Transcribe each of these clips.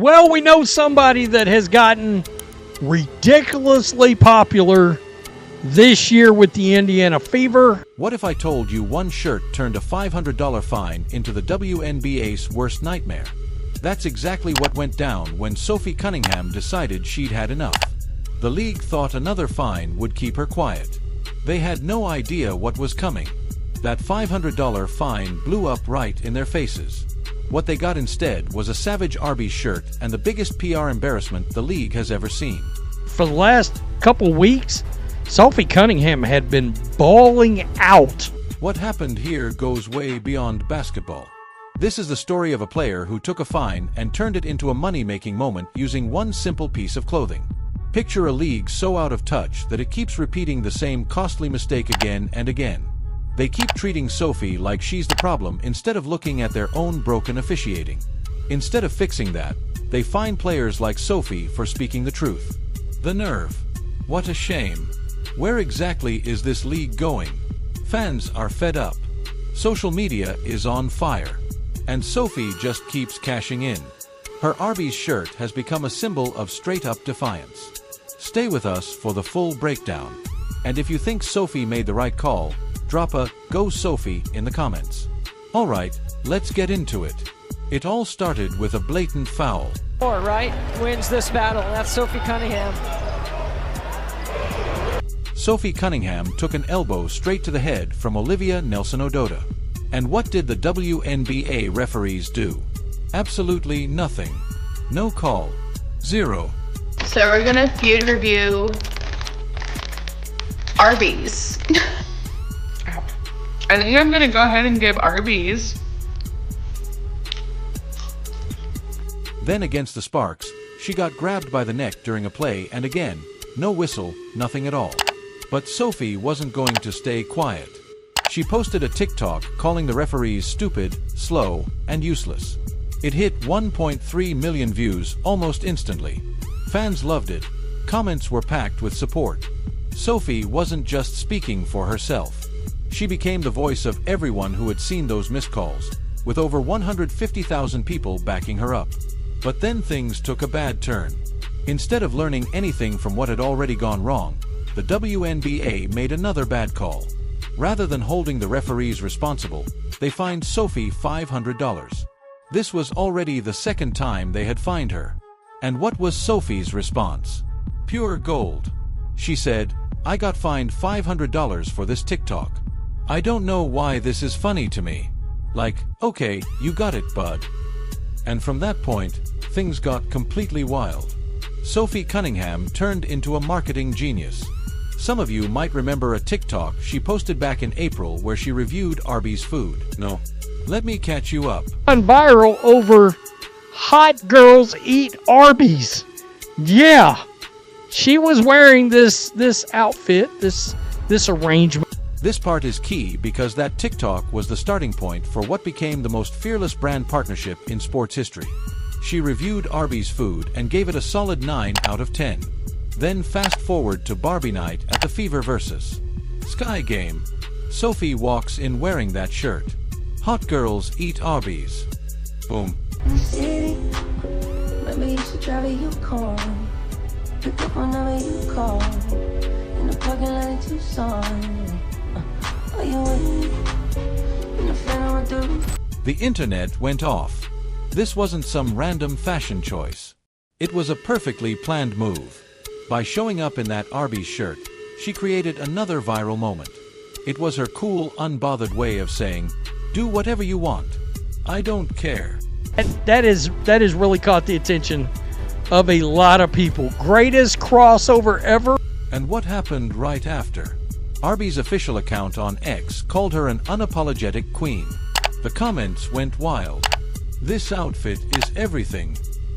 Well, we know somebody that has gotten ridiculously popular this year with the Indiana Fever. What if I told you one shirt turned a $500 fine into the WNBA's worst nightmare? That's exactly what went down when Sophie Cunningham decided she'd had enough. The league thought another fine would keep her quiet. They had no idea what was coming. That $500 fine blew up right in their faces. What they got instead was a Savage Arby's shirt and the biggest PR embarrassment the league has ever seen. For the last couple weeks, Sophie Cunningham had been bawling out. What happened here goes way beyond basketball. This is the story of a player who took a fine and turned it into a money-making moment using one simple piece of clothing. Picture a league so out of touch that it keeps repeating the same costly mistake again and again. They keep treating Sophie like she's the problem instead of looking at their own broken officiating. Instead of fixing that, they fine players like Sophie for speaking the truth. The nerve. What a shame. Where exactly is this league going? Fans are fed up. Social media is on fire. And Sophie just keeps cashing in. Her Arby's shirt has become a symbol of straight-up defiance. Stay with us for the full breakdown. And if you think Sophie made the right call, drop a "Go Sophie" in the comments. Alright, let's get into it. It all started with a blatant foul. Right wins this battle. That's Sophie Cunningham. Sophie Cunningham took an elbow straight to the head from Olivia Nelson-Ododa. And what did the WNBA referees do? Absolutely nothing. No call. Zero. So we're gonna feud review Arby's. I think I'm gonna go ahead and give Arby's. Then against the Sparks, she got grabbed by the neck during a play and again, no whistle, nothing at all. But Sophie wasn't going to stay quiet. She posted a TikTok calling the referees stupid, slow, and useless. It hit 1.3 million views almost instantly. Fans loved it. Comments were packed with support. Sophie wasn't just speaking for herself. She became the voice of everyone who had seen those missed calls, with over 150,000 people backing her up. But then things took a bad turn. Instead of learning anything from what had already gone wrong, the WNBA made another bad call. Rather than holding the referees responsible, they fined Sophie $500. This was already the second time they had fined her. And what was Sophie's response? Pure gold. She said, "I got fined $500 for this TikTok. I don't know why this is funny to me." Like, okay, you got it, bud. And from that point, things got completely wild. Sophie Cunningham turned into a marketing genius. Some of you might remember a TikTok she posted back in April where she reviewed Arby's food. No. Let me catch you up. Gone viral over hot girls eat Arby's. Yeah. She was wearing this outfit, this arrangement. This part is key because that TikTok was the starting point for what became the most fearless brand partnership in sports history. She reviewed Arby's food and gave it a solid 9 out of 10. Then fast forward to Barbie night at the Fever vs. Sky game. Sophie walks in wearing that shirt. Hot girls eat Arby's. Boom. City, maybe you should drive a Yukon. Pick up whenever you call. In the parking lot in Tucson. Are you in the front of the The internet went off. This wasn't some random fashion choice. It was a perfectly planned move. By showing up in that Arby's shirt, she created another viral moment. It was her cool, unbothered way of saying, "Do whatever you want. I don't care." That has really caught the attention of a lot of people. Greatest crossover ever. And what happened right after? Arby's official account on X called her an unapologetic queen. The comments went wild. "This outfit is everything.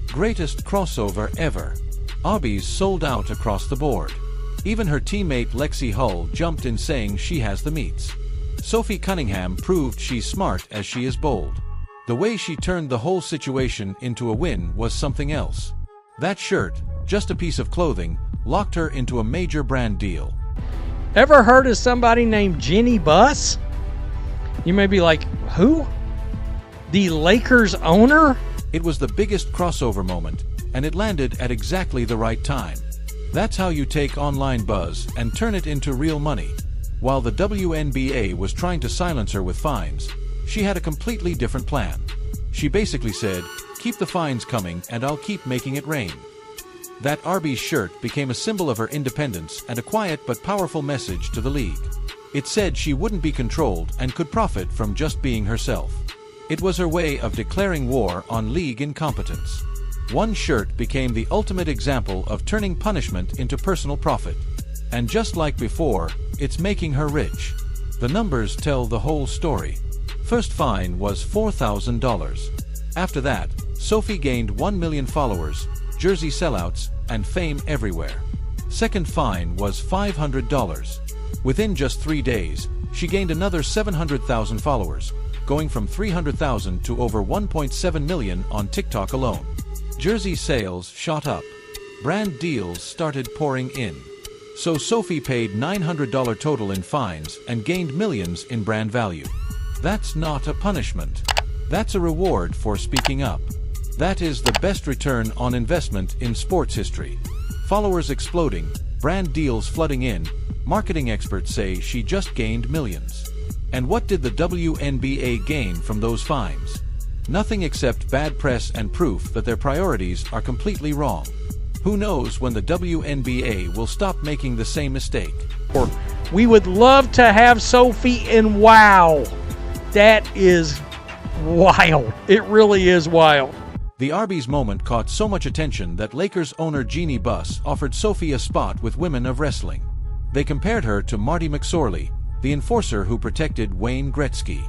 Greatest crossover ever." Arby's sold out across the board. Even her teammate Lexi Hull jumped in saying she has the meats. Sophie Cunningham proved she's smart as she is bold. The way she turned the whole situation into a win was something else. That shirt, just a piece of clothing, locked her into a major brand deal. Ever heard of somebody named Jenny Buss? You may be like, who? The Lakers owner? It was the biggest crossover moment, and it landed at exactly the right time. That's how you take online buzz and turn it into real money. While the WNBA was trying to silence her with fines, she had a completely different plan. She basically said, "Keep the fines coming and I'll keep making it rain." That Arby's shirt became a symbol of her independence and a quiet but powerful message to the league. It said she wouldn't be controlled and could profit from just being herself. It was her way of declaring war on league incompetence. One shirt became the ultimate example of turning punishment into personal profit. And just like before, it's making her rich. The numbers tell the whole story. First fine was $4,000. After that, Sophie gained 1 million followers, jersey sellouts, and fame everywhere. Second fine was $500. Within just 3 days, she gained another 700,000 followers, going from 300,000 to over 1.7 million on TikTok alone. Jersey sales shot up. Brand deals started pouring in. So Sophie paid $900 total in fines and gained millions in brand value. That's not a punishment. That's a reward for speaking up. That is the best return on investment in sports history. Followers exploding, brand deals flooding in. Marketing experts say she just gained millions. And what did the WNBA gain from those fines? Nothing except bad press and proof that their priorities are completely wrong. Who knows when the WNBA will stop making the same mistake? We would love to have Sophie in WOW. That is wild. It really is wild. The Arby's moment caught so much attention that Lakers owner Jeannie Buss offered Sophie a spot with Women of Wrestling. They compared her to Marty McSorley, the enforcer who protected Wayne Gretzky.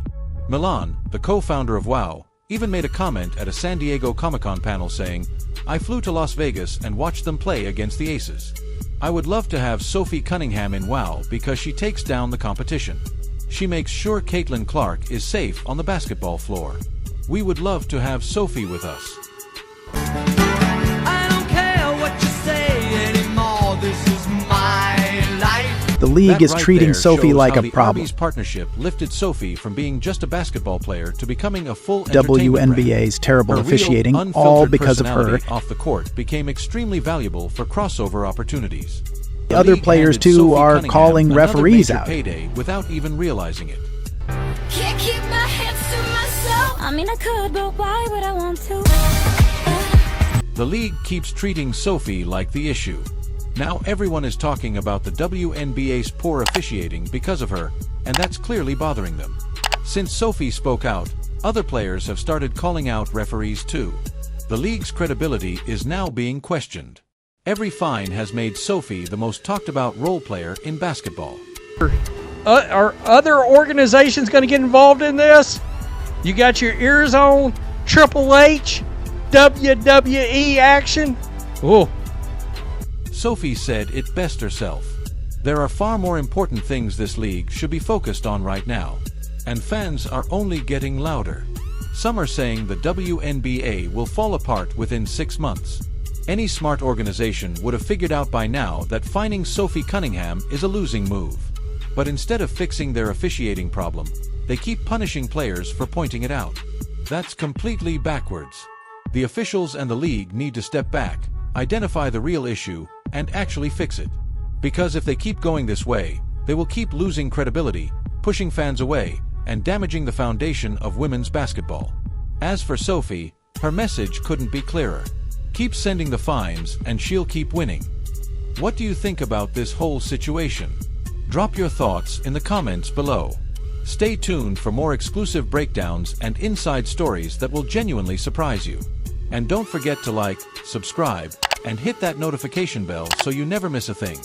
Milan, the co-founder of WOW, even made a comment at a San Diego Comic-Con panel saying, "I flew to Las Vegas and watched them play against the Aces. I would love to have Sophie Cunningham in WOW because she takes down the competition. She makes sure Caitlin Clark is safe on the basketball floor. We would love to have Sophie with us." I don't care what you say anymore. This is my life. The league That is right treating there Sophie shows like how a the problem. Arby's partnership lifted Sophie from being just a basketball player to becoming a full entertainment brand. WNBA's terrible Her real, officiating, unfiltered all because of her. personality off the court became extremely valuable for crossover opportunities. The Other league players, handed too, Sophie are Cunningham calling another referees major out. payday without even realizing it. Can't keep my hands to myself. I mean, I could, but why would I want to? The league keeps treating Sophie like the issue. Now everyone is talking about the WNBA's poor officiating because of her, and that's clearly bothering them. Since Sophie spoke out, other players have started calling out referees too. The league's credibility is now being questioned. Every fine has made Sophie the most talked about role player in basketball. Are other organizations going to get involved in this? You got your ears on? Triple H, WWE action? Oh. Sophie said it best herself. There are far more important things this league should be focused on right now. And fans are only getting louder. Some are saying the WNBA will fall apart within 6 months. Any smart organization would have figured out by now that fining Sophie Cunningham is a losing move. But instead of fixing their officiating problem, they keep punishing players for pointing it out. That's completely backwards. The officials and the league need to step back, identify the real issue, and actually fix it. Because if they keep going this way, they will keep losing credibility, pushing fans away, and damaging the foundation of women's basketball. As for Sophie, her message couldn't be clearer. Keep sending the fines and she'll keep winning. What do you think about this whole situation? Drop your thoughts in the comments below. Stay tuned for more exclusive breakdowns and inside stories that will genuinely surprise you. And don't forget to like, subscribe, and hit that notification bell so you never miss a thing.